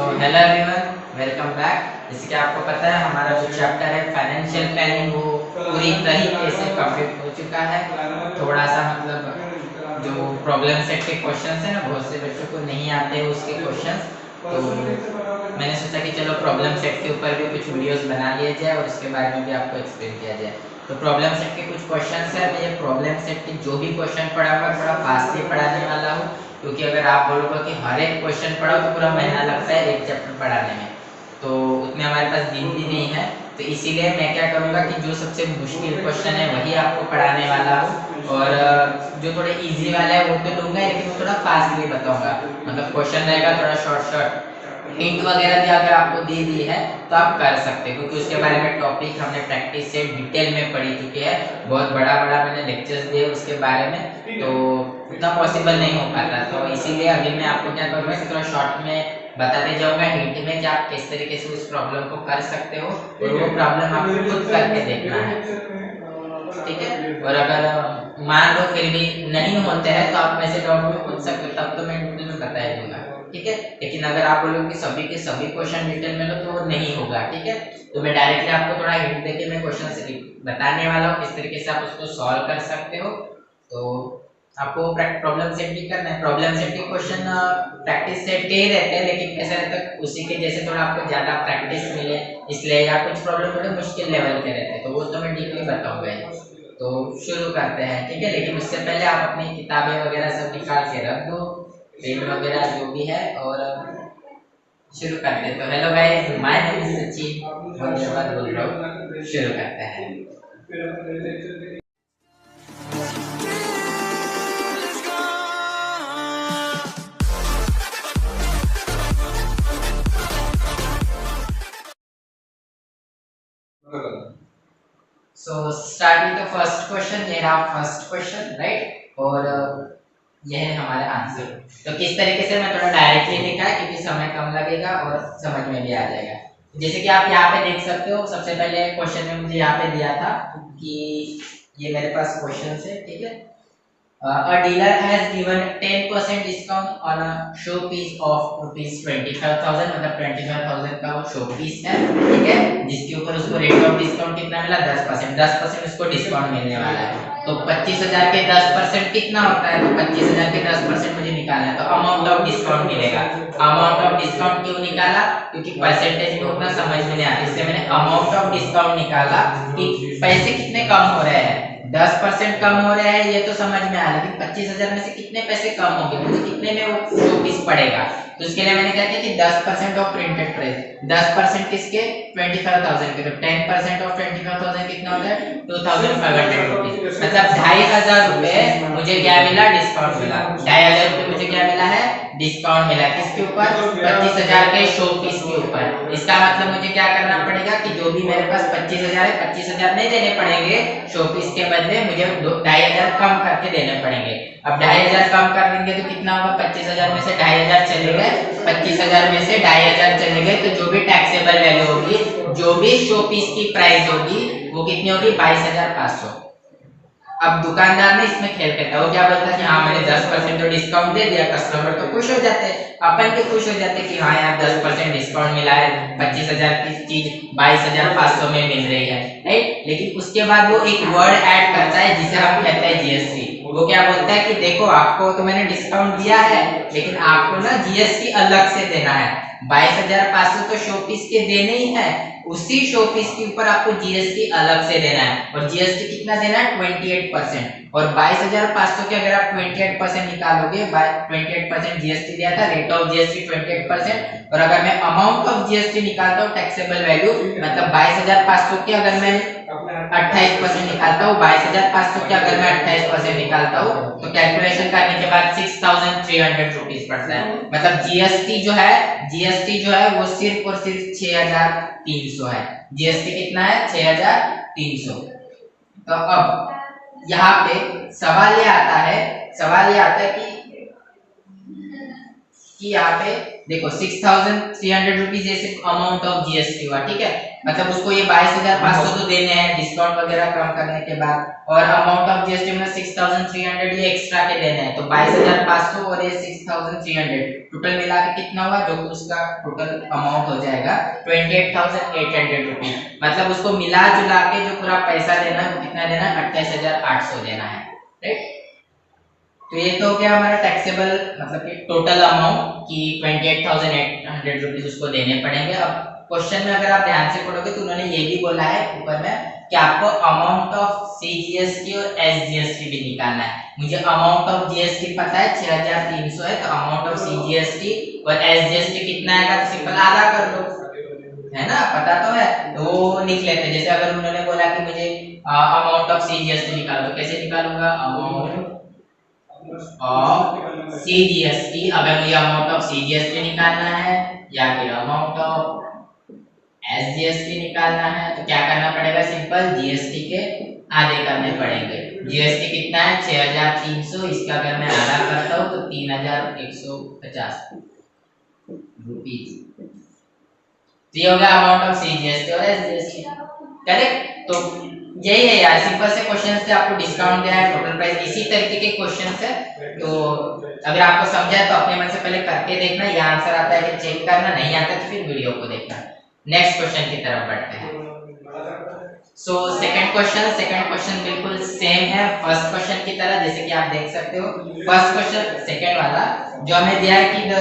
Hello everyone, welcome back. जैसे कि आपको पता है हमारा जो चैप्टर है फाइनेंशियल प्लानिंग वो पूरी तरीके से कंप्लीट हो चुका है। थोड़ा सा मतलब जो प्रॉब्लम सेट के क्वेश्चंस है ना, बहुत से बच्चों को नहीं आते हैं उसके क्वेश्चंस, तो मैंने सोचा कि चलो प्रॉब्लम सेट के ऊपर भी कुछ वीडियोस बना लिए जाए और उसके बारे में भी आपको एक्सप्लेन किया जाए। तो प्रॉब्लम सेट के कुछ क्वेश्चंस है, मैं ये प्रॉब्लम सेट के जो भी क्वेश्चन पढ़ाऊंगा थोड़ा फास्ट ही पढ़ाने वाला हूँ, क्योंकि अगर आप बोलोगे कि हर एक क्वेश्चन पढ़ाओ तो पूरा महीना लगता है एक चैप्टर पढ़ाने में, तो उतने हमारे पास दिन भी नहीं है। तो इसीलिए मैं क्या करूँगा कि जो सबसे मुश्किल क्वेश्चन है वही आपको पढ़ाने वाला हूँ, और जो थोड़े इजी वाला है वो तो लूँगा, लेकिन वो थोड़ा फास्टली बताऊँगा। मतलब क्वेश्चन रहेगा थोड़ा शॉर्ट शॉर्ट, हिंट वगैरह भी अगर आपको दे दी है तो आप कर सकते हैं, क्योंकि उसके बारे में टॉपिक हमने प्रैक्टिस से डिटेल में पढ़ी चुके हैं। बहुत बड़ा बड़ा मैंने लेक्चर्स दिए उसके बारे में, तो उतना पॉसिबल नहीं हो पाता। तो इसीलिए अभी मैं आपको क्या करूँगा कि थोड़ा शॉर्ट में बताते जाऊंगा हिंट में कि आप किस तरीके से उस प्रॉब्लम को कर सकते हो, और वो प्रॉब्लम आपको खुद करके देखना है, ठीक है। और अगर मान लो फिर भी नहीं होते हैं तो आप मेरे से डाउट में पूछ सकते हो, तब तो मैं डिटेल में बता ही दूंगा, ठीक है। लेकिन अगर आप बोलोगे कि सभी के सभी क्वेश्चन डिटेल में लो तो वो नहीं होगा, ठीक है। तो मैं डायरेक्टली आपको थोड़ा हिंट देके मैं क्वेश्चन बताने वाला हूँ किस तरीके से आप उसको सॉल्व कर सकते हो। तो आपको प्रॉब्लम सेट भी करना है। प्रॉब्लम सेट के क्वेश्चन प्रैक्टिस सेट के ही रहते हैं, लेकिन ऐसा रहता है उसी के जैसे थोड़ा आपको ज्यादा प्रैक्टिस मिले इसलिए, या कुछ प्रॉब्लम थोड़े मुश्किल लेवल के रहते हैं, तो वो तो मैं डीपली बताऊंगा ही। तो शुरू करते हैं, ठीक है। लेकिन उससे पहले आप अपनी किताबें वगैरह सब निकाल के रख दो, पेन वगैरह जो भी है, और शुरू करते हैं। तो hello guys, my name is Sachin, बहुत देर बाद बोल रहा हूँ, शुरू करते हैं। So start with the first question. ये रहा फर्स्ट क्वेश्चन, राइट, और यह है हमारा आंसर। तो किस तरीके से मैं थोड़ा डायरेक्टली लिखा है क्योंकि समय कम लगेगा और समझ में भी आ जाएगा। जैसे कि आप यहाँ पे देख सकते हो, सबसे पहले क्वेश्चन में मुझे यहाँ पे दिया था कि ये मेरे पास क्वेश्चन है, ठीक है। A dealer has given 10% discount on a show piece of rupees 25,000, मतलब 25,000 का वो शो पीस है, ठीक है, जिसके ऊपर उसको रेट ऑफ डिस्काउंट कितना मिला 10%, 10% उसको डिस्काउंट मिलने वाला है। तो 25,000 के 10% कितना होता है, तो 25,000 के 10% मुझे निकालना है, तो अमाउंट ऑफ डिस्काउंट मिलेगा। अमाउंट ऑफ डिस्काउंट क्यों निकाला, क्योंकि परसेंटेज में उतना समझ में नहीं आता, इसलिए मैंने अमाउंट ऑफ डिस्काउंट निकाला कि पैसे कितने कम हो रहे हैं। 10% कम हो रहा है ये तो समझ में आया, लेकिन 25,000 में से कितने पैसे कम होंगे, मुझे कितने में वो शो पीस पड़ेगा। तो उसके लिए मैंने क्या किया कि 10% ऑफ प्रिंटेड प्राइस, 10% किसके 25,000 के, तो 10% ऑफ 25,000 कितना होता है 2,500 रुपीज, मतलब 2,500 रुपए मुझे क्या मिला, डिस्काउंट मिला। 2,500 रुपए मुझे क्या मिला है, डिस्काउंट मिला। किसके ऊपर, 25,000 के शो पीस के ऊपर। इसका मतलब मुझे क्या करना पड़ेगा कि जो भी मेरे पास 25,000 है, 25,000 नहीं देने पड़ेंगे शो पीस के बदले, मुझे 2,500 कम करके देने पड़ेंगे। अब 2,500 कम कर देंगे तो कितना होगा, 25,000 में से 2,500 चले गए, 25,000 में से 2,500 चले गए, तो जो भी टैक्सेबल वैल्यू होगी, जो भी शो पीस की प्राइस होगी वो कितनी होगी, 22,500। अब दुकानदार ने इसमें खेल खेलता है, वो क्या बोलता है कि हाँ मैंने 10% तो डिस्काउंट दे दिया, कस्टमर तो खुश हो जाते हैं, अपन भी खुश हो जाते हैं कि हाँ यार 10% डिस्काउंट मिला है, 25,000 की चीज 22,500 में मिल रही है, राइट। लेकिन उसके बाद वो एक वर्ड ऐड करता है जिसे हम कहते हैं जीएसटी। वो क्या बोलता है कि देखो आपको तो मैंने डिस्काउंट दिया है, लेकिन आपको ना जीएसटी अलग से देना है। 22,500 तो शो पीस के देने ही है, उसी शो पीस के ऊपर आपको जीएसटी अलग से देना है, और जीएसटी कितना देना है 28%। और 22,500 के अगर आप 28% निकालोगे, 28% जीएसटी दिया था, रेट ऑफ जीएसटी 28%, और अगर मैं अमाउंट ऑफ जीएसटी निकालता हूँ टैक्सेबल वैल्यू, मतलब 22,500 की अगर मैं 28% निकालता हूँ, 22,500 की अगर मैं 28% निकालता हूँ, तो कैलकुलेशन करने के बाद 6,300 रुपीज पड़ता है। मतलब जीएसटी जो है वो सिर्फ और सिर्फ 6,300 है। जीएसटी कितना है, 6,300। तो अब यहाँ पे सवाल ये आता है कि यहाँ पे देखो 6,300 रुपीज जैसे अमाउंट ऑफ जीएसटी हुआ, ठीक है, मतलब उसको ये 22,500 तो देने हैं डिस्काउंट वगैरह कम करने के बाद, और अमाउंट ऑफ जीएसटी में 6,300 ये एक्स्ट्रा के देने हैं, तो 22,500 और ये 6,300 टोटल मिला के कितना हुआ, जो कि उसका टोटल अमाउंट हो जाएगा 28,800 रुपीज। मतलब उसको मिला जुला के जो पूरा पैसा देना है वो कितना देना है, 28,800 देना है, राइट। तो ये तो क्या हमारा टैक्सेबल मतलब कि टोटल अमाउंट की 28,800 रुपीज उसको देने पड़ेंगे। अब क्वेश्चन में अगर आप ध्यान से पढ़ोगे तो उन्होंने ये भी बोला है ऊपर में कि आपको अमाउंट ऑफ सीजीएसटी और एसजीएसटी भी निकालना है। मुझे अमाउंट ऑफ जीएसटी पता है 6,300 है, तो अमाउंट ऑफ सीजीएसटी और एसजीएसटी कितना आएगा, तो सिंपल आधा कर लो, है ना, पता तो है, तो वो लिख लेते हैं। जैसे अगर उन्होंने बोला कि मुझे अमाउंट ऑफ सीजीएसटी निकालो, तो कैसे निकालूंगा, अमाउंट ऑफ सीजीएसटी, अगर मुझे अमाउंट ऑफ सीजीएसटी निकालना है या फिर अमाउंट ऑफ एसजीएसटी निकालना है, तो क्या करना पड़ेगा, सिंपल जीएसटी के आधे करने पड़ेंगे। जीएसटी कितना है 6,300, इसका अगर मैं आधा करता हूँ तो 3,150 रुपीज। तो ये होगा अमाउंट ऑफ सीजीएसटी और एसजीएसटी, करेक्ट। तो यही है यार, सिंपल से क्वेश्चन से आपको डिस्काउंट दिया है, टोटल प्राइस, इसी तरीके के क्वेश्चन है। तो अगर आपको समझा है तो अपने मन से पहले करके देखना, ये आंसर आता है कि चेक करना, नहीं आता तो फिर वीडियो को देखना। नेक्स्ट क्वेश्चन की तरफ बढ़ते हैं। सो सेकंड क्वेश्चन बिल्कुल सेम है फर्स्ट क्वेश्चन की तरह, जैसे कि आप देख सकते हो। फर्स्ट क्वेश्चन सेकंड वाला जो हमें दिया है कि the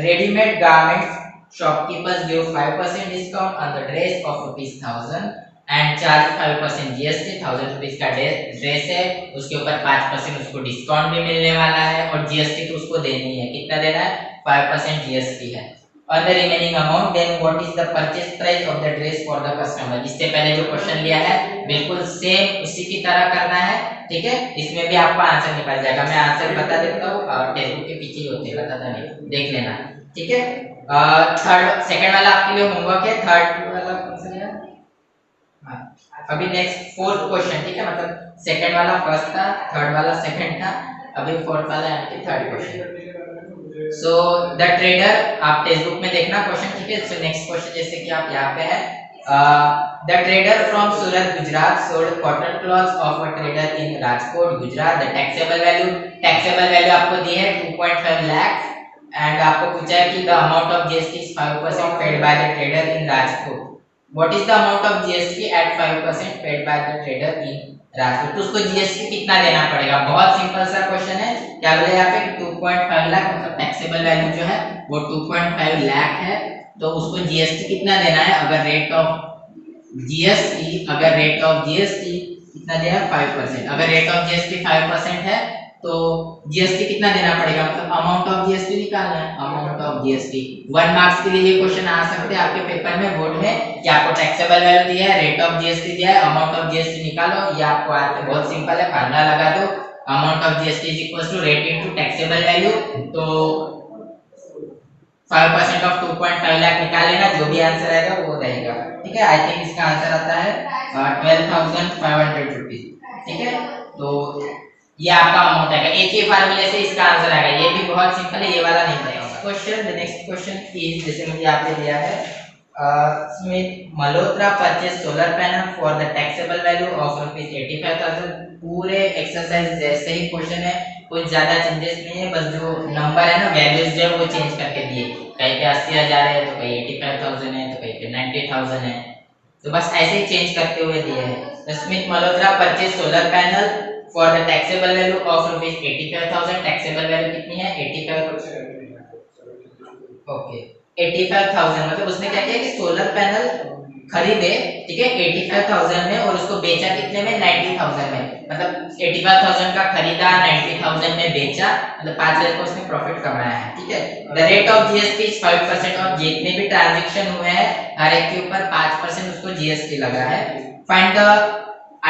readymade garments shopkeepers give 5% discount on the dress of ₹1000 and charge 5% GST. 1000 rupees का ड्रेस है, उसके ऊपर 5% उसको डिस्काउंट भी मिलने वाला है और जीएसटी तो उसको देनी है, कितना देना है, 5% जीएसटी है। और the remaining amount, then what is the purchase price of the dress for the customer. इससे पहले जो क्वेश्चन लिया है बिल्कुल सेम उसी की तरह करना है, ठीक है। इसमें भी आपका आंसर निकल जाएगा, मैं आंसर बता देता हूँ और टेक्स्ट के पीछे ही होते हैं, बताता नहीं, देख लेना, ठीक है। थर्ड सेकंड वाला आपके लिए होमवर्क है, थर्ड वाला कौन सा है, अभी नेक्स्ट फोर्थ क्वेश्चन, ठीक है, मतलब सेकंड वाला फर्स्ट था, थर्ड वाला सेकंड था, अभी फोर्थ वाला यानी कि third question. So the trader, आप टेक्स्ट बुक में देखना क्वेश्चन, ठीक है। सो नेक्स्ट क्वेश्चन जैसे कि आप यहाँ पे है, the trader from Surat Gujarat sold cotton clothes of a trader in Rajkot Gujarat. The taxable value आपको दी है 2.5 लाख एंड आपको पूछा है कि the amount of GST is 5% paid by the trader in Rajkot. What is the amount of GST at 5% paid by the trader in Rajkot. तो उसको GST कितना देना पड़ेगा, बहुत सिंपल सा क्वेश्चन है। क्या बोला यहाँ पे 2.5 लाख, मतलब टैक्सेबल वैल्यू जो है वो 2.5 लाख है, तो उसको जीएसटी कितना देना है, अगर रेट ऑफ जीएसटी कितना दिया है 5%, अगर रेट ऑफ जीएसटी 5% है तो जीएसटी कितना देना पड़ेगा, मतलब अमाउंट ऑफ जीएसटी निकालना है, अमाउंट ऑफ जीएसटी। 1 मार्क्स के लिए ये क्वेश्चन आ सकते हैं आपके पेपर में, बोर्ड में, कि आपको टैक्सेबल वैल्यू दिया है, रेट ऑफ जीएसटी दिया है, अमाउंट ऑफ जीएसटी निकालो। ये आपको आता है, बहुत सिंपल है, फार्मूला लगा दो, amount of GST is equal to rate into taxable value, तो 5% ऑफ 2.5 लाख निकाल लेना, जो भी आंसर आएगा वो रहेगा, ठीक है। आई थिंक इसका आंसर आता है 12,500 रुपीज, ठीक है। तो ये आपका अमाउंट आएगा, एक ही फार्मूले से इसका आंसर आएगा, ये भी बहुत सिंपल है, ये वाला नहीं पड़ेगा। Question, the next question is, जैसे मुझे आपने दिया है, Smith Malhotra purchase solar panel for the taxable value of ₹85,000। पूरे एक्सरसाइज जैसे ही क्वेश्चन है, कुछ ज्यादा चेंजेस नहीं है, बस जो नंबर है ना, वैल्यूज जो है वो चेंज करके दिए, कहीं पे 80,000 है तो कहीं 85,000 है तो कहीं पे 90,000 है, तो बस ऐसे ही चेंज करते हुए दिए हैं। Smith Malhotra purchase solar panel for the taxable value of ₹85,000। Taxable value कितनी है, 85,000, ओके 85,000, मतलब उसने क्या किया कि सोलर पैनल खरीदे, ठीक है, 85,000 में, और उसको बेचा कितने में, 90,000 में, मतलब 85,000 का खरीदा, 90,000 में बेचा, मतलब 5,000 का उसने प्रॉफिट कमाया है, ठीक है। The rate of GST is 5%, और जितने भी ट्रांजैक्शन हुए हैं हर एक के ऊपर 5% उसको जीएसटी लगा है। Find the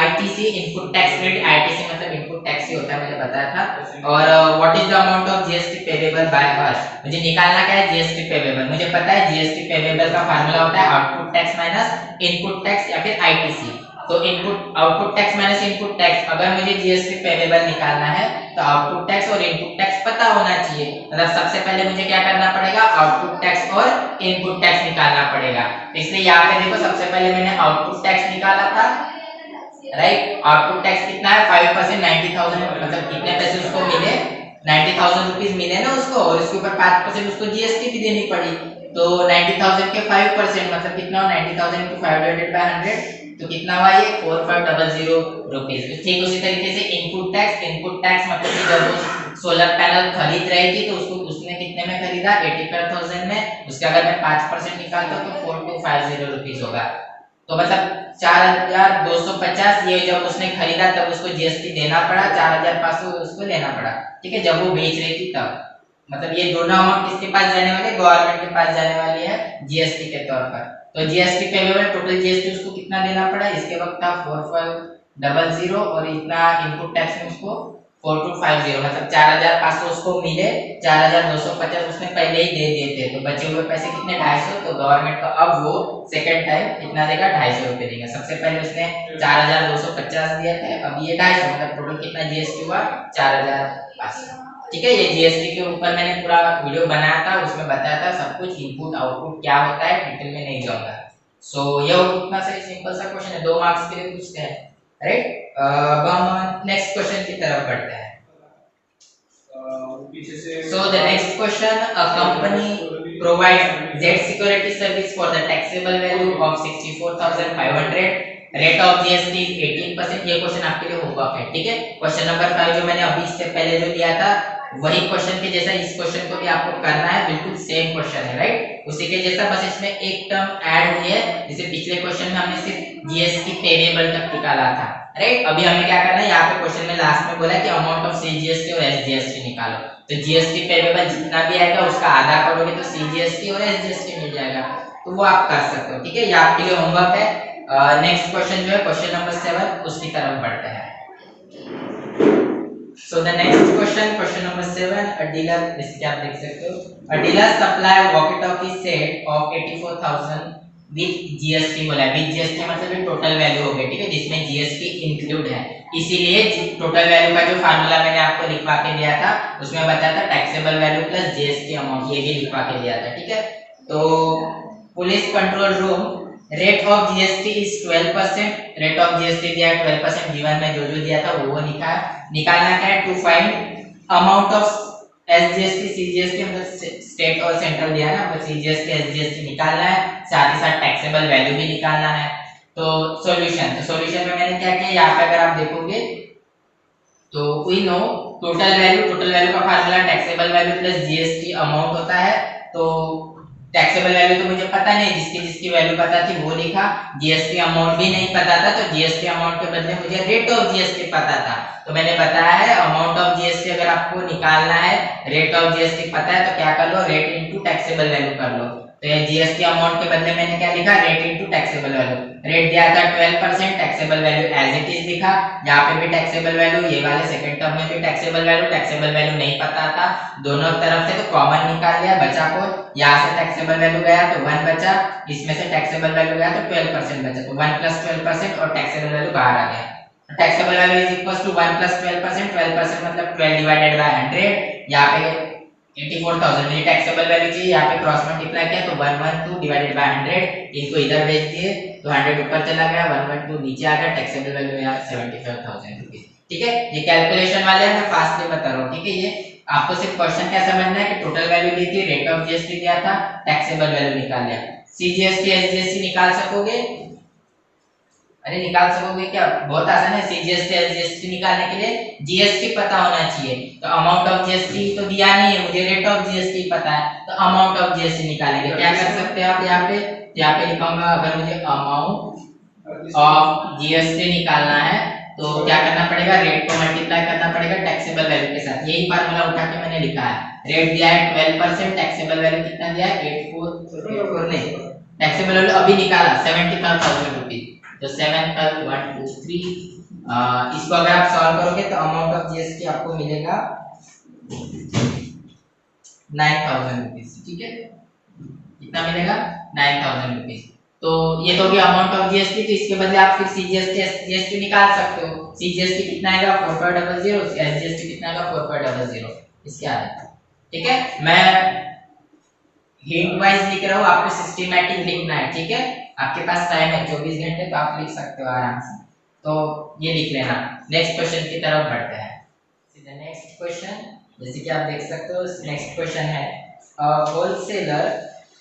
ITC input tax credit, ITC मतलब इनपुट टैक्स ही होता है, मैंने बताया था। और what is the amount of GST payable by us, मुझे निकालना क्या है, जीएसटी पेबल। मुझे पता है जीएसटी पेबल का फार्मूला होता है output tax minus input tax या फिर आईटीसी। तो input output tax minus input tax, अगर मुझे जीएसटी पेबेबल निकालना है तो आउटपुट टैक्स और इनपुट टैक्स पता होना चाहिए। मतलब सबसे पहले मुझे क्या करना पड़ेगा, आउटपुट टैक्स और इनपुट टैक्स निकालना पड़ेगा। इसलिए यहाँ पे देखो सबसे पहले मैंने आउटपुट टैक्स निकाला था, राइट। आउटपुट टैक्स कितना है 5%, 90,000, मतलब कितने पैसे उसको मिले, 90,000 रुपीस मिले ना उसको, और इसके ऊपर 5% उसको जीएसटी भी देनी पड़ी। तो 90,000 के 5% मतलब कितना हो, 90,000 into 5 divided by 100, तो कितना हुआ ये 4500 रुपीस। ठीक उसी तरीके से इनपुट टैक्स मतलब कि जब वो सोलर पैनल खरीद रही थी तो उसको उसने कितने में खरीदा, 85,000 में, उसके अगर मैं 5% निकालता हूं तो 4250 रुपीस होगा। तो मतलब 4250, ये जब उसने खरीदा तब उसको जीएसटी देना पड़ा, 4500 उसको लेना पड़ा, ठीक है, जब वो बेच रही थी तब। मतलब ये दोनों अमाउंट किसके पास जाने वाले, गवर्नमेंट के पास जाने वाली है जीएसटी के तौर पर। तो जीएसटी पेबेबल, टोटल जीएसटी उसको कितना देना पड़ा, इसके वक्त था 4500 और इतना इनपुट टैक्स में उसको 4250, मतलब 4500 उसको मिले, 4250 उसने पहले ही दे दिए थे, तो बचे हुए पैसे कितने, 250। तो गवर्नमेंट को अब वो सेकंड टाइम कितना देगा, 250 रुपए देगा। सबसे पहले उसने 4250 दिए थे, अब ये 250, मतलब टोटल कितना जीएसटी हुआ, 4500। ठीक है, ये जीएसटी के ऊपर मैंने पूरा वीडियो बनाया था, उसमें बताया था सब कुछ, इनपुट आउटपुट क्या होता है, डिटेल में नहीं जाऊंगा। सो ये इतना सा सिंपल सा क्वेश्चन है, 2 मार्क्स के लिए पूछते हैं, राइट। अब हम नेक्स्ट क्वेश्चन की तरफ बढ़ते हैं। So the next question, a company provides Z security service for the taxable value of 64,500, rate of GST is 18%। ये क्वेश्चन आपके लिए होमवर्क है, ठीक है। क्वेश्चन नंबर 5 जो मैंने अभी इससे पहले जो दिया था वही क्वेश्चन के जैसा इस क्वेश्चन को भी आपको करना है, बिल्कुल सेम क्वेश्चन है, राइट, उसी के जैसा, बस इसमें एक टर्म ऐड हुई है। जैसे पिछले क्वेश्चन में हमने सिर्फ जीएसटी पेबेबल तक निकाला था, राइट। अभी हमें क्या करना है, यहाँ पे क्वेश्चन में लास्ट में बोला है कि अमाउंट ऑफ सीजीएसटी और एसजीएसटी निकालो। तो जीएसटी पेबेबल जितना भी आएगा उसका आधा करोगे तो सीजीएसटी और एसजीएसटी मिल जाएगा, तो वो आप कर सकते हो, ठीक है, ये आपके लिए होमवर्क है। नेक्स्ट क्वेश्चन जो है क्वेश्चन नंबर 7, उसकी तरफ बढ़ते हैं। So the next question number 7, a dealer, इसके आप देख सकते हो, a dealer supply walkie-talkie set of 84,000 with GST बोला है, with GST मतलब ये टोटल वैल्यू हो गई, ठीक है, जिसमें जीएसटी इंक्लूड है। इसीलिए टोटल वैल्यू का जो फार्मूला मैंने आपको लिखवा के दिया था उसमें बताया था taxable value plus GST amount, ये भी लिखवा के दिया था, ठीक है। तो police control room, rate of GST is 12%, rate of GST दिया है 12%, जीवन में जो जो दिया था वो लिखा है। निकालना क्या है, to find amount of SGST CGST, मतलब स्टेट और सेंट्रल दिया है ना, तो सीजीएसटी एसजीएसटी निकालना है, साथ ही साथ टैक्सेबल वैल्यू भी निकालना है। तो सॉल्यूशन, तो सॉल्यूशन में मैंने क्या किया, यहाँ पे अगर आप देखोगे तो वी नो टोटल वैल्यू का formula taxable value plus GST amount होता है। तो टैक्सेबल वैल्यू तो मुझे पता नहीं, जिसकी वैल्यू पता थी वो लिखा, जीएसटी अमाउंट भी नहीं पता था, तो जीएसटी अमाउंट के बदले मुझे रेट ऑफ जीएसटी पता था, तो मैंने बताया है अमाउंट ऑफ जीएसटी अगर आपको निकालना है, रेट ऑफ जीएसटी पता है तो क्या कर लो, रेट इनटू टैक्सेबल वैल्यू कर लो। तो ये जीएसटी अमाउंट के बदले मैंने क्या लिखा, rate into taxable value. Rate दिया था 12%, taxable value as it is लिखा, यहाँ पे भी टैक्सेबल वैल्यू, ये वाले सेकंड टर्म में भी टैक्सेबल वैल्यू नहीं पता था, दोनों तरफ से तो कॉमन निकाल लिया, बचा को यहाँ से टैक्सेबल वैल्यू गया तो 1 बचा, इसमें से टैक्सेबल वैल्यू गया तो 12% बचा, तो 1 प्लस 12% और टैक्सेबल वैल्यू बाहर आ गया। Taxable value is equal to 1 plus 12%, 12% मतलब 12 डिवाइडेड बाय 100, यहाँ पे 84,000 मुझे टैक्सेबल वैल्यू चाहिए, यहाँ पे क्रॉस मल्टीप्लाई किया तो 112 डिवाइडेड बाय 100, इनको इधर भेज दिए तो 100 ऊपर चला गया, 112 नीचे आ गया, टैक्सेबल वैल्यू यहाँ 75,000 रुपीस, ठीक है। ये कैलकुलेशन वाले हैं, मैं फास्टली बता रहा हूँ, ठीक है। ये आपको सिर्फ क्वेश्चन क्या समझना है कि टोटल वैल्यू दी थी, रेट ऑफ जीएसटी दिया था, टैक्सेबल वैल्यू निकाल लिया। सीजीएसटी एसजीएसटी निकाल सकोगे, अरे निकाल सकोगे क्या, बहुत आसान है। सीजीएसटी एसजीएसटी निकालने के लिए जीएसटी पता होना चाहिए, तो अमाउंट ऑफ जीएसटी तो दिया नहीं है, मुझे रेट ऑफ जीएसटी पता है, तो अमाउंट ऑफ जीएसटी निकालेंगे। क्या कर सकते हैं आप, यहाँ पे लिखाऊंगा, अगर मुझे अमाउंट ऑफ जीएसटी निकालना है तो क्या करना पड़ेगा, रेट को मल्टीप्लाई करना पड़ेगा टैक्सेबल वैल्यू के साथ, यही फार्मूला उठा के मैंने लिखा है। रेट दिया है 12%, टैक्सेबल वैल्यू कितना दिया है 84 नहीं, टैक्सेबल वैल्यू अभी निकाला 75,000 रुपीस, तो 7 का 1 2 3, इसको अगर आप सॉल्व करोगे तो अमाउंट ऑफ जीएसटी आपको मिलेगा 9,000 रुपीस, ठीक है, कितना मिलेगा 9,000 रुपीस। तो ये तो भी अमाउंट ऑफ जीएसटी, तो इसके बदले आप फिर सीजीएसटी एसजीएसटी निकाल सकते हो। सीजीएसटी कितना आएगा 4.00, एसजीएसटी कितना आएगा 4.00, इसके आगे। ठीक है, मैं हिंट वाइज लिख रहा हूँ, आपको सिस्टमैटिक लिखना है। ठीक है, आपके पास टाइम है 24 घंटे, तो आप लिख सकते हो आराम से। तो ये लिख लेना। नेक्स्ट क्वेश्चन की तरफ बढ़ते हैं। नेक्स्ट क्वेश्चन, जैसे कि आप देख सकते हो, नेक्स्ट क्वेश्चन है wholesaler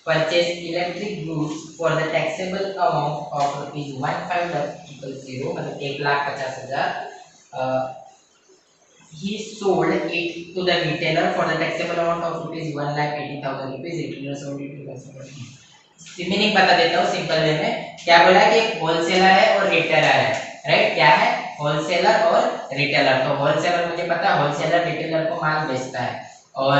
purchase electric goods for the taxable amount of ₹1,500,000, मतलब 1,50,000। He sold it to the retailer for the taxable amount of ₹1,80,000. Retailer sold it to the customer. Meaning बता देता हूँ सिंपल वे में। क्या बोला कि एक होलसेलर है और रिटेलर है, राइट? क्या है? होलसेलर और रिटेलर। तो होलसेलर मुझे पता है, होलसेलर रिटेलर को माल बेचता है, और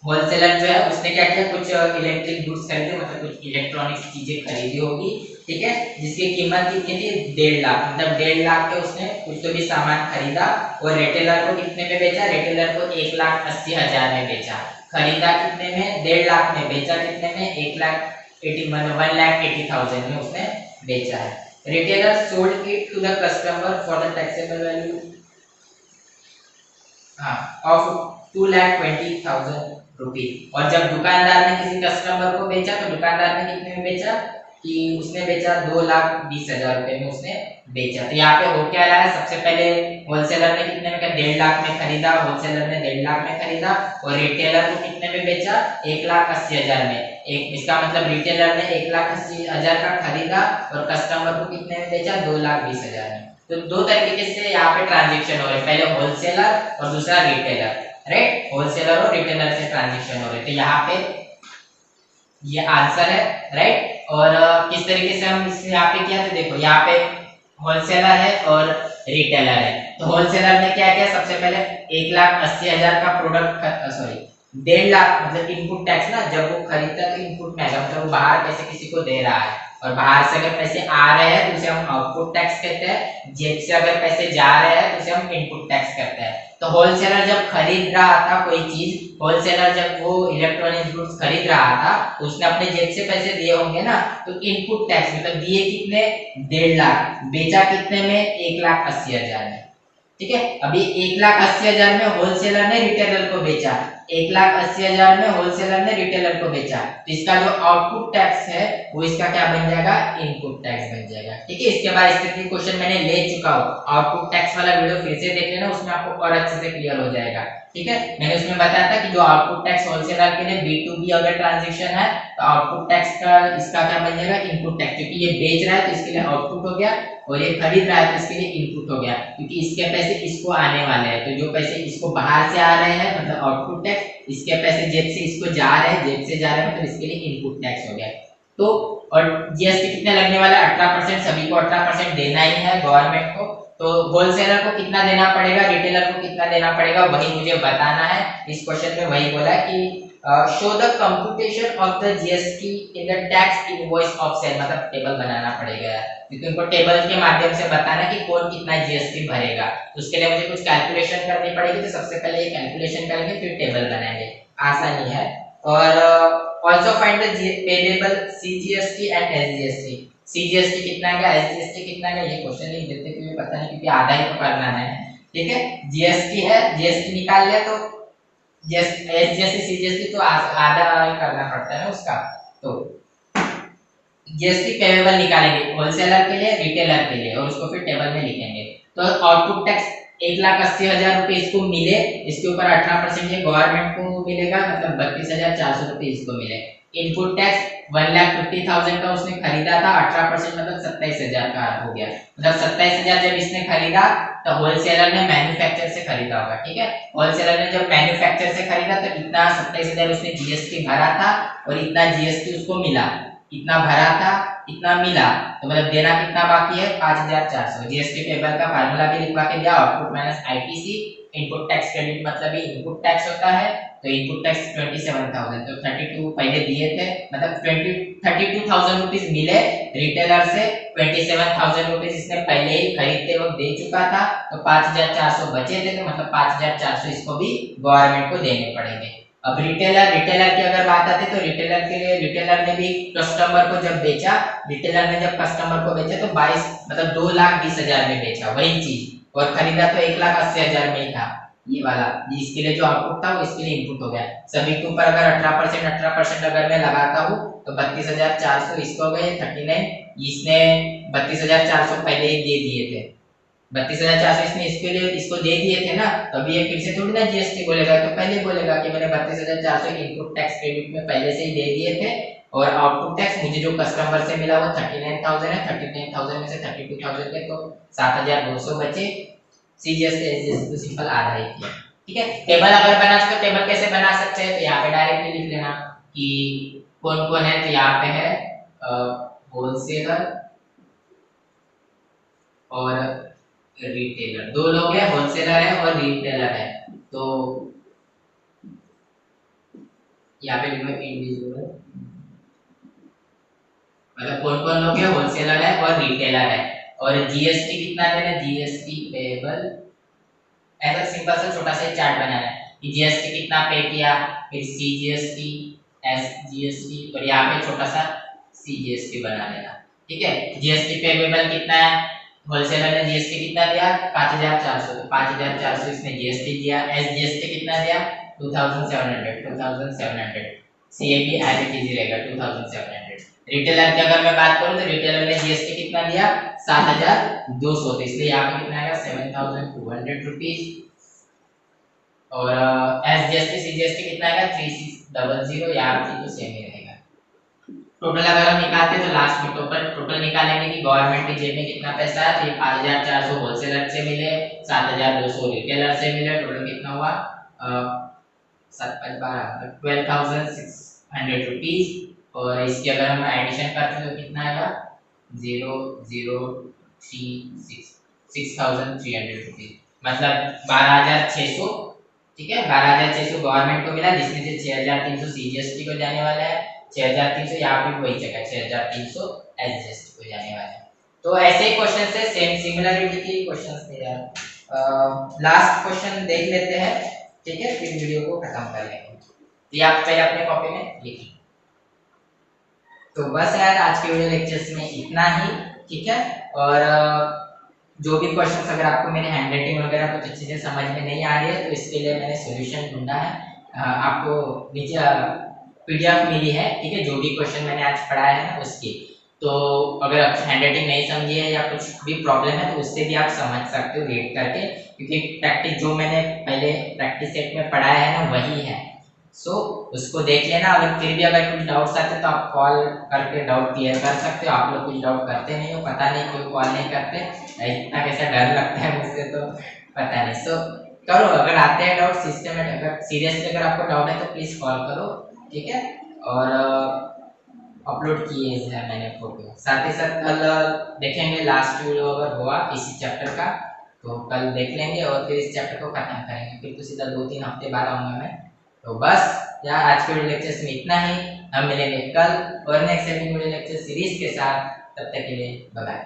होलसेलर जो है उसने क्या किया, कुछ इलेक्ट्रिक गुड्स खरीदे, मतलब कुछ इलेक्ट्रॉनिक्स चीजें खरीदी होगी, ठीक है, जिसकी कीमत कितनी थी 1.5 लाख, मतलब 1.5 लाख के उसने कुछ तो भी सामान खरीदा, और रिटेलर को कितने में बेचा? रिटेलर को 1,80,000 में बेचा। खरीदा कितने में? 1.5 लाख में। बेचा कितने में? 1,80,000 में उसने बेचा है। Retailer sold it to the customer for the taxable value of 2,20,000 rupees. और जब दुकानदार ने किसी कस्टमर को बेचा, तो दुकानदार ने कितने में बेचा? कि उसने बेचा 2,20,000 रुपए में उसने बेचा। तो यहाँ पे हो क्या रहा है? सबसे पहले होलसेलर ने कितने में? 1.5 लाख में खरीदा, होलसेलर ने 1.5 लाख में खरीदा, और रिटेलर को कितने में बेचा? 1,80,000 में। एक इसका मतलब रिटेलर ने 1,80,000 का खरीदा और कस्टमर को कितने में बेचा? 2,20,000 में। तो दो तरीके से यहाँ पे ट्रांजेक्शन हो रहे हैं, पहले होलसेलर और दूसरा रिटेलर, राइट? होलसेलर और रिटेलर से ट्रांजेक्शन हो रहे। तो यहाँ पे ये आंसर है, राइट? और किस तरीके से हम इससे यहाँ पे किया, तो देखो यहाँ पे होलसेलर है और रिटेलर है। तो होलसेलर ने क्या किया? सबसे पहले 1,80,000 का प्रोडक्ट, सॉरी 1.5 लाख, मतलब इनपुट टैक्स ना, जब वो खरीदता है तो इनपुट में आएगा, मतलब वो बाहर पैसे किसी को दे रहा है, और बाहर से अगर पैसे आ रहे हैं तो उसे हम आउटपुट टैक्स कहते हैं। जेब से अगर पैसे जा रहे हैं तो उसे हम इनपुट टैक्स कहते हैं। तो होलसेलर जब खरीद रहा था कोई चीज, होलसेलर जब वो इलेक्ट्रॉनिक गुड्स खरीद रहा था, तो उसने अपने जेब से पैसे दिए होंगे ना, तो इनपुट टैक्स मतलब दिए कितने? 1.5 लाख। बेचा कितने में? 1,80,000 में। ठीक है, अभी 1,80,000 में होलसेलर ने रिटेलर को बेचा, 1,80,000 में होलसेलर ने रिटेलर को बेचा, तो इसका जो आउटपुट टैक्स है वो इसका क्या बन जाएगा? इनपुट टैक्स बन जाएगा। ठीक है, इसके बाद इसके क्वेश्चन मैंने ले चुका हूँ, आउटपुट टैक्स वाला वीडियो फिर से देख लेना, उसमें आपको और अच्छे से क्लियर हो जाएगा। ठीक है, मैंने उसमें बताया था कि जो आउटपुट टैक्स होलसेलर के लिए B2B अगर ट्रांजैक्शन है, तो आउटपुट टैक्स का इसका क्या बन जाएगा? इनपुट टैक्स, क्योंकि ये बेच रहा है तो इसके लिए आउटपुट हो गया, और ये खरीद रहा है तो इसके लिए इनपुट हो गया, क्योंकि इसके पैसे इसको आने वाले हैं। तो जो पैसे इसको बाहर से आ रहे हैं मतलब आउटपुट टैक्स, इसके पैसे जेब से इसको जा रहे हैं, जेब से जा रहे हैं, मतलब इसके लिए इनपुट टैक्स हो गया। तो और जीएसटी कितने लगने वाला है? 18%। सभी को 18% देना ही है गवर्नमेंट को। तो होलसेलर को कितना देना पड़ेगा, रिटेलर को कितना देना पड़ेगा, वही मुझे बताना है। इस क्वेश्चन में वही बोला कि show the computation of the GST in the tax invoice of sale, मतलब टेबल बनाना पड़ेगा, क्योंकि उनको टेबल के माध्यम से बताना कि कौन कितना जीएसटी भरेगा। तो उसके लिए मुझे कुछ कैलकुलेशन करनी पड़ेगी, तो सबसे पहले ये कैलकुलेशन करेंगे, फिर टेबल बनाएंगे, आसानी है। और also find the payable CGST and SGST। CGST कितना है, SGST कितना है, ये क्वेश्चन लिख देते क्योंकि पता नहीं, क्योंकि आधा ही तो करना है। ठीक है, GST है, GST निकाल लिया, तो SGST CGST तो आधा करना पड़ता है ना उसका। तो GST पेबल निकालेंगे होलसेलर के लिए, रिटेलर के लिए, और उसको फिर टेबल में लिखेंगे। तो आउटपुट टैक्स 1,80,000 रुपए इसको मिले, इसके ऊपर 18% ये गवर्नमेंट को मिलेगा, मतलब 32,400 रुपए इसको मिले। इनपुट टैक्स 1,50,000 का उसने खरीदा था, 18% मतलब 27,000 का हो गया, मतलब 27,000 जब इसने खरीदा तो होलसेलर ने मैन्युफैक्चर से खरीदा होगा। ठीक है, होलसेलर ने जब मैन्युफैक्चर से खरीदा तो इतना 27,000 उसने जीएसटी भरा था, और इतना जीएसटी उसको मिला, इतना भरा था इतना मिला, तो मतलब देना कितना बाकी है? 5,400। जीएसटी पेबल का फार्मूला भी लिखवा के दिया, output minus ITC, input tax credit मतलब ही इनपुट टैक्स होता है, तो इनपुट टैक्स 27,000, तो 32 पहले दिए थे, मतलब 32,000 रुपीस मिले रिटेलर से, 27,000 रुपीस इसने पहले ही खरीदते वक्त दे चुका था, तो 5,400 बचे थे, तो मतलब 5,400 इसको भी गवर्नमेंट को देने पड़ेंगे। अब रिटेलर की अगर बात आती है तो रिटेलर के लिए रिटेलर ने भी कस्टमर को जब बेचा, रिटेलर ने जब कस्टमर को बेचा तो 22 मतलब 2,20,000 में बेचा वही चीज, और खरीदा तो 1,80,000 में ही था ये वाला। इसके लिए जो आउटपुट था वो इसके लिए इनपुट हो गया। सभी के ऊपर अगर 18% अगर मैं लगाता हूँ तो 32,400 इसको हो गए 39, इसने 32,400 पहले ही दे दिए थे, 32,400 इसने इसके लिए इसको दे दिए थे ना, तो अभी ये फिर से थोड़ी ना जीएसटी बोलेगा, तो पहले बोलेगा कि मैंने 32,400 इनपुट टैक्स क्रेडिट में पहले से ही दे दिए थे, और आउटपुट टैक्स मुझे जो कस्टमर से मिला वो 39,000 है, 39,000 में से 32,000 के तो 7,200 बचे, सीजीएसटी एसजीएसटी तो सिंपल आधा ही किया। ठीक है, टेबल अगर बना तो टेबल कैसे बना सकते हैं, तो यहाँ पे डायरेक्टली लिख लेना कि कौन कौन है, तो यहाँ पे है होलसेलर और रिटेलर, दो लोग हैं, होलसेलर है और रिटेलर है, तो यहाँ पे लिखो इंडिविजुअल, मतलब कौन कौन लोग हैं, होलसेलर है और रिटेलर है, और जीएसटी कितना देना, जीएसटी पेबल, ऐसा सिंपल सा छोटा सा चार्ट बनाना है कि जीएसटी कितना पे किया, फिर सीजीएसटी, एसजीएसटी, और यहाँ पे छोटा सा सीजीएसटी बना लेना। ठीक है, जीएसटी पेबल कितना है, होलसेलर ने जीएसटी कितना दिया 5,400, तो 5,400 इसने जीएसटी दिया, एसजीएसटी कितना दिया 2,700, सीएबी एज इट इज रहेगा 2,700। रिटेलर की अगर मैं बात करूं तो रिटेलर ने जीएसटी कितना दिया 7,200, तो इसलिए यहाँ पे कितना आएगा 7,200 रुपीज, और एसजीएसटी सीजीएसटी कितना आएगा 3,600, यहाँ पे तो सेम ही रहेगा। टोटल अगर हम निकालते हैं तो लास्ट में टोटल निकालेंगे कि गवर्नमेंट की जेब में कितना पैसा है, तो ये 5,400 होलसेलर से मिले, 7,200 रिटेलर से मिले, टोटल कितना हुआ 12,600 रुपीज, और इसकी अगर हम एडिशन करते हैं तो कितना आएगा 6,300 रुपीज, मतलब 12,600। ठीक है, 12,600 गवर्नमेंट को मिला, जिसमें से 6,300 सीजीएसटी को जाने वाला है, 6,300 यहाँ पे वही जगह 6,300 एसजीएसटी को जाने वाला है। तो ऐसे ही क्वेश्चन से सेम सिमिलरिटी के क्वेश्चन थे यार। लास्ट क्वेश्चन देख लेते हैं, ठीक है, फिर वीडियो को खत्म कर लेंगे। ये आप पहले अपने कॉपी में लिखिए। तो बस यार आज के वीडियो लेक्चर्स में इतना ही, ठीक है, और जो भी क्वेश्चंस अगर आपको मेरे हैंडराइटिंग वगैरह कुछ चीज़ें समझ में नहीं आ रही है तो इसके लिए मैंने सॉल्यूशन ढूंढा है, आपको नीचे पीडीएफ मिली है, ठीक है, जो भी क्वेश्चन मैंने आज पढ़ाया है ना उसकी, तो अगर आप हैंडराइटिंग नहीं समझी है या कुछ भी प्रॉब्लम है तो उससे भी आप समझ सकते हो रीड करके, क्योंकि प्रैक्टिस जो मैंने पहले प्रैक्टिस सेट में पढ़ाया है ना वही है, सो उसको देख लेना। अगर फिर भी अगर कुछ डाउट्स आते हैं तो आप कॉल करके डाउट क्लियर कर सकते हो। आप लोग कुछ डाउट करते नहीं हो, पता नहीं क्यों कॉल नहीं करते, इतना कैसा डर लगता है मुझसे तो पता नहीं, सो करो, अगर आते हैं डाउट सिस्टमेटिक, अगर सीरियसली अगर आपको डाउट है तो प्लीज़ कॉल करो, ठीक है। और अपलोड किए हैं मैंने फोटो, साथ ही साथ कल देखेंगे लास्ट वीडियो अगर हुआ इसी चैप्टर का तो कल देख लेंगे और फिर इस चैप्टर को खत्म करेंगे, फिर तो सीधा 2-3 हफ्ते बाद आऊँगा मैं। तो बस यार आज के वीडियो लेक्चर्स में इतना ही, हम मिलेंगे कल और नेक्स्ट वीडियो लेक्चर सीरीज के साथ, तब तक के लिए बाय बाय।